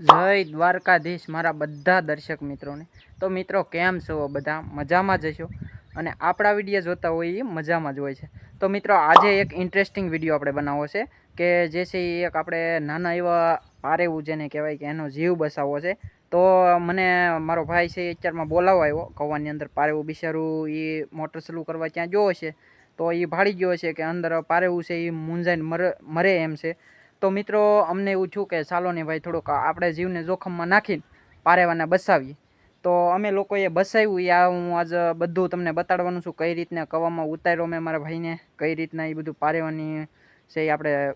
જય દ્વારકાધીશ મારા બધા દર્શક મિત્રોને। તો મિત્રો કેમ છો? બધા મજામાં જ હશો અને આપણા વિડીયો જોતા હોય એ મજામાં જ હોય છે। તો મિત્રો આજે એક ઇન્ટરેસ્ટિંગ વિડીયો આપણે બનાવવો છે કે જે છે એક આપણે નાના એવા પારેવું જેને કહેવાય કે એનો જીવ બસાવવો છે। તો મને મારો ભાઈ છે અત્યારમાં બોલાવવા આવ્યો કવાની અંદર પારેવું બિચારું એ મોટર ચાલુ કરવા ત્યાં જોવો છે તો એ ભાળી ગયો છે કે અંદર પારેવું છે એ મૂંઝાઈને મરે એમ છે। તો મિત્રો અમને એવું થયું કે ચાલો ને ભાઈ થોડુંક આપણે જીવને જોખમમાં નાખીને પારેવાને બસાવીએ। તો અમે લોકોએ બસાવ્યું આ હું આજ બધું તમને બતાડવાનું છું કઈ રીતના કવામાં ઉતાર્યો મેં મારા ભાઈને, કઈ રીતના એ બધું પારેવાની છે આપણે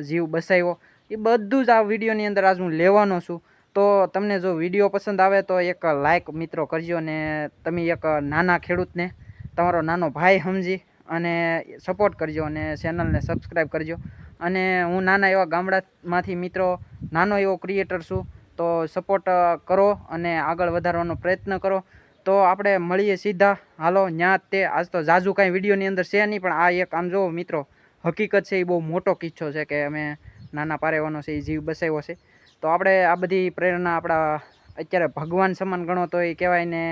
જીવ બસાવ્યો એ બધું જ આ વિડીયોની અંદર આજ હું લેવાનો છું। તો તમને જો વિડીયો પસંદ આવે તો એક લાઈક મિત્રો કરજો ને તમે એક નાના ખેડૂતને તમારો નાનો ભાઈ સમજી અને સપોર્ટ કરજો અને ચેનલને સબસ્ક્રાઈબ કરજો। અને હું નાના એવા ગામડામાંથી મિત્રો નાનો એવો ક્રિએટર છું તો સપોર્ટ કરો અને આગળ વધારવાનો પ્રયત્ન કરો। તો આપણે મળીએ સીધા હાલો ન્યા તે આજ તો જાજુ કાંઈ વિડીયોની અંદર છે નહીં પણ આ એક આમ જો મિત્રો હકીકત છે એ બહુ મોટો કિસ્સો છે કે અમે નાના પારેવાનો છે એ જીવ બસાવ્યો છે। તો આપણે આ બધી પ્રેરણા આપણા અત્યારે ભગવાન સમાન ગણો તો એ કહેવાય ને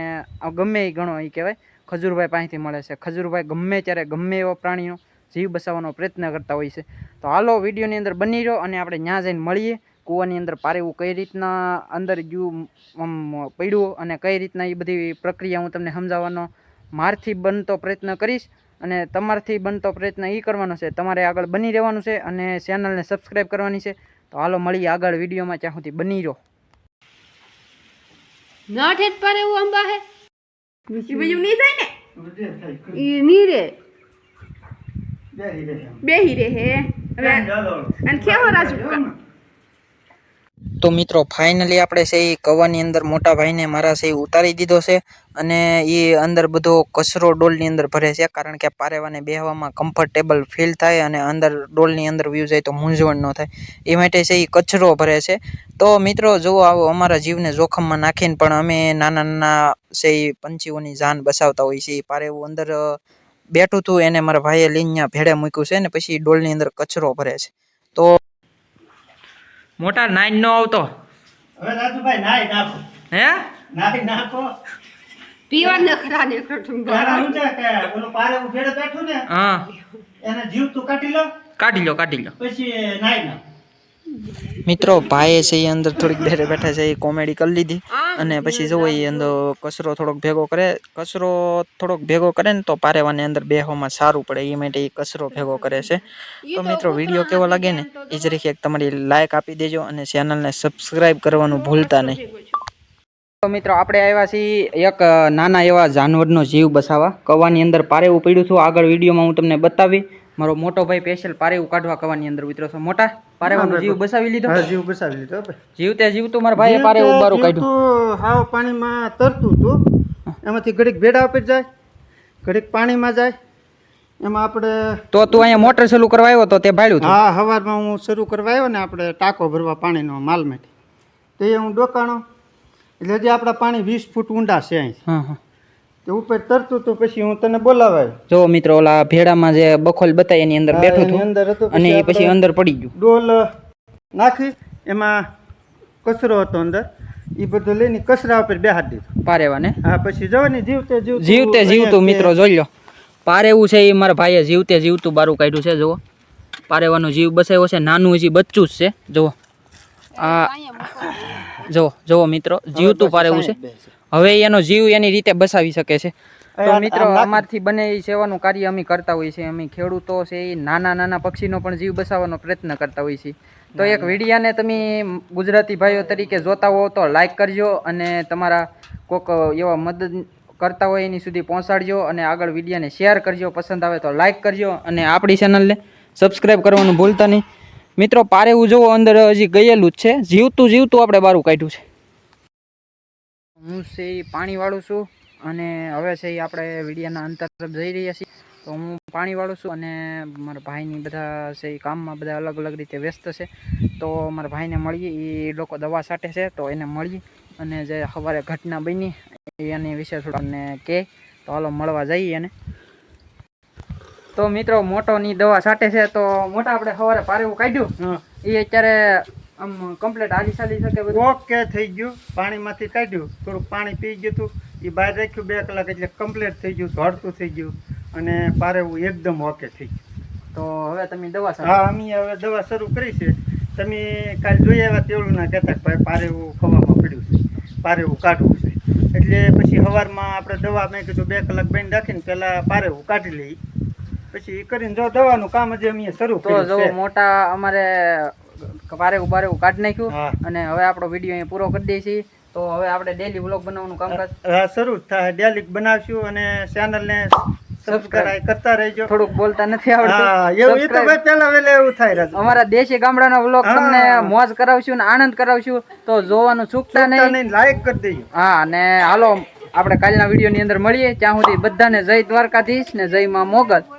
ગમે એ ગણો એ કહેવાય ખજૂરભાઈ પાસેથી મળે છે। ખજૂરભાઈ ગમે ત્યારે ગમે એવો પ્રાણીનો જીવ બસાવવાનો પ્રયત્ન કરતા હોય છે। તો હાલો વિડીયોની અંદર બની રહ્યો અને આપણે ત્યાં જઈને મળીએ કૂવાની અંદર પારેવું કઈ રીતના અંદર ગયું પડ્યું અને કઈ રીતના એ બધી પ્રક્રિયા હું તમને સમજાવવાનો મારથી બનતો પ્રયત્ન કરીશ અને તમારથી બનતો પ્રયત્ન એ કરવાનો છે। તમારે આગળ બની રહેવાનું છે અને ચેનલને સબસ્ક્રાઈબ કરવાની છે। તો હાલો મળીએ આગળ વિડીયોમાં ત્યાં સુધી બની રહ્યો। ના ઠેઠ પર એવું અંબા હે ઈ બીજું નહીં થાય ને ઈ ની રે બેહી રે હે હવે અને કેવો રાજુ। તો મિત્રો ફાઇનલી આપણે છે એ કવાની અંદર મોટા ભાઈને મારા છે ઉતારી દીધો છે અને એ અંદર બધો કચરો ડોલની અંદર ભરે છે કારણ કે પારેવાને બેહવામાં કમ્ફર્ટેબલ ફીલ થાય અને અંદર ડોલની અંદર વ્યૂ જાય તો મૂંઝવણ ન થાય એ માટે છે એ કચરો ભરે છે। તો મિત્રો જુઓ આવો અમારા જીવને જોખમમાં નાખીને પણ અમે નાના નાના છે એ પંછીઓની જાન બસાવતા હોય છે। પારેવું અંદર બેઠું હતું એને મારા ભાઈએ લઈને ભેડે મૂક્યું છે ને પછી ડોલની અંદર કચરો ભરે છે। તો મોટા નાઈન નો આવતો હવે રાજુભાઈ નાઈ નાખો હે નાઈ નાખો પીવા નખરા ને કરતું તારા હું છે કે ઓલો પારે ઉભેડે બેઠું ને હા એને જીવ તું કાઢી લો પછી નાઈ નાખ મિત્રો ભાઈએ છે એ અંદર થોડીક બેઠે બેઠા છે એ કોમેડી કરી લીધી અને પછી જોવો એ અંદર કચરો થોડોક ભેગો કરે ને તો પારેવાને અંદર બેહવામાં સારું પડે એ માટે એ કચરો ભેગો કરે છે। તો મિત્રો વિડીયો કેવો લાગે ને એ જરીક એક તમારી લાઈક આપી દેજો અને ચેનલને સબસ્ક્રાઈબ કરવાનું ભૂલતા નહીં। તો મિત્રો આપણે આવ્યા છીએ એક નાના એવા જાનવરનો જીવ બસાવવા કવાની અંદર પારેવું પડ્યું હતું આગળ વિડીયોમાં હું તમને બતાવી મારો મોટો ભાઈ સ્પેશિયલ પારેવું કાઢવા કવાની અંદર ઉતર્યો છે। મોટા પારેવાનો જીવ બસાવી લીધો? હા જીવ બસાવી લીધો ભાઈ જીવતું મારા ભાઈએ પારેવું બારું કાઢ્યું હાવ પાણીમાં તરતું હતું એમાંથી ઘડીક ભેડા ઉપર જાય ઘડીક પાણીમાં જાય એમાં આપણે તો તું અહીંયા મોટર ચાલુ કરવા આવ્યો તો તે ભાડ્યું હતું? હા સવારમાં હું શરૂ કરવા આવ્યો ને આપણે ટાંકો ભરવા પાણીનો માલમાંથી તો એ હું ડોકાણો એટલે જે આપણા પાણી 20 ફૂટ ઊંડા છે અહીં હા હા તો ઉપર તરતું તો પછી હું તને બોલાવાય જો મિત્રો ઓલા ભેડામાં જે બખોલ બતાય એની અંદર બેઠું હતું અંદર હતું અને એ પછી અંદર પડી ગયું ડોલ નાખી એમાં કચરો હતો અંદર એ બધું લઈને કચરા ઉપર બેહાડી દીધું પારેવાને। હા પછી જવાની જીવતે જીવતું મિત્રો જોઈ લો પારેવું છે એ મારા ભાઈએ જીવતે જીવતું બારું કાઢ્યું છે। જુઓ પારેવાનો જીવ બસાવ્યો છે નાનું હજી બચ્ચું જ છે। જુઓ આ જુઓ મિત્રો જીવતું પારેવું છે હવે એનો જીવ એની રીતે બસાવી શકે છે। તો મિત્રો અમારથી બને એ સેવાનું કાર્ય અમે કરતા હોઈએ છીએ। અમે ખેડૂતો છે એ નાના નાના પક્ષીનો પણ જીવ બસાવવાનો પ્રયત્ન કરતા હોઈએ છીએ। તો એક વિડીયાને તમે ગુજરાતી ભાઈઓ તરીકે જોતા હો તો લાઈક કરજો અને તમારા કોઈક એવા મદદ કરતા હોય એની સુધી પહોંચાડજો અને આગળ વિડીયાને શેર કરજો, પસંદ આવે તો લાઈક કરજો અને આપણી ચેનલને સબસ્ક્રાઈબ કરવાનું ભૂલતા નહીં। મિત્રો પારેવું જોવો અંદર હજી ગયેલું જ છે જીવતું આપણે બારું કાઢ્યું છે। હું છે એ પાણી વાળું છું અને હવે છે એ આપણે વિડીયાના અંતર તરફ જઈ રહ્યા છીએ। તો હું પાણી વાળું છું અને મારા ભાઈની બધા છે એ કામમાં બધા અલગ અલગ રીતે વ્યસ્ત છે। તો મારા ભાઈને મળીએ એ લોકો દવા છાંટે છે તો એને મળીએ અને જે સવારે ઘટના બની એની વિશે થોડાને કહે તો હાલો મળવા જઈએ એને। તો મિત્રો મોટોની દવા છાંટે છે તો મોટા આપણે સવારે પારેવું કાઢ્યું એ અત્યારે આમ કમ્પ્લીટ હાલી ચાલી શકે બધું? ઓકે થઈ ગયું. પાણીમાંથી કાઢ્યું, થોડુંક પાણી પી ગયું હતું, એ બહાર રાખ્યું 2 કલાક, એટલે કમ્પ્લીટ થઈ ગયું, ધોળતું થઈ ગયું અને પારેવું એકદમ ઓકે થઈ ગયું. તો હવે તમે દવા હા, અમે હવે દવા શરૂ કરી છે. તમે કાલ જોઈ આવ્યા તેવડું ના કહેતા કે ભાઈ પારેવું ખવામાં પડ્યું છે, પારેવું કાઢવું છે. એટલે પછી સવારમાં આપણે દવા મેં કીધું 2 કલાક બંધ રાખીને પહેલાં પારેવું કાઢી લઈ, પછી એ કરીને જો દવાનું કામ હજી અમે શરૂ તો કર્યું જો છે. મોટા અમારે પારેવું કાઢી નાખ્યું હા. અને હવે આપણો વિડીયો અહીંયા પૂરો કરી દઈએ છીએ. તો હવે આપણે ડેલી વ્લોગ બનાવવાનું કામકાજ હા, શરૂ જ થાય. ડેલી બનાવશું અને ચેનલને સબસ્ક્રાઇબ કરતા રહેજો. થોડુંક બોલતા નથી હા, આવડતું. એવું એ તો ભાઈ પહેલા વહેલા એવું થાય રાજુ. અમારા દેશી ગામડાના વ્લોગ હા. તમને મોજ કરાવશું ને આનંદ કરાવશું, તો જોવાનું ચૂકતા નહીં. લાઈક કરી દેજો. હા, અને હાલો આપણે કાલના વિડીયોની અંદર મળીએ. ત્યાં સુધી બધાને જય દ્વારકાધીશ ને જય માં મોગલ.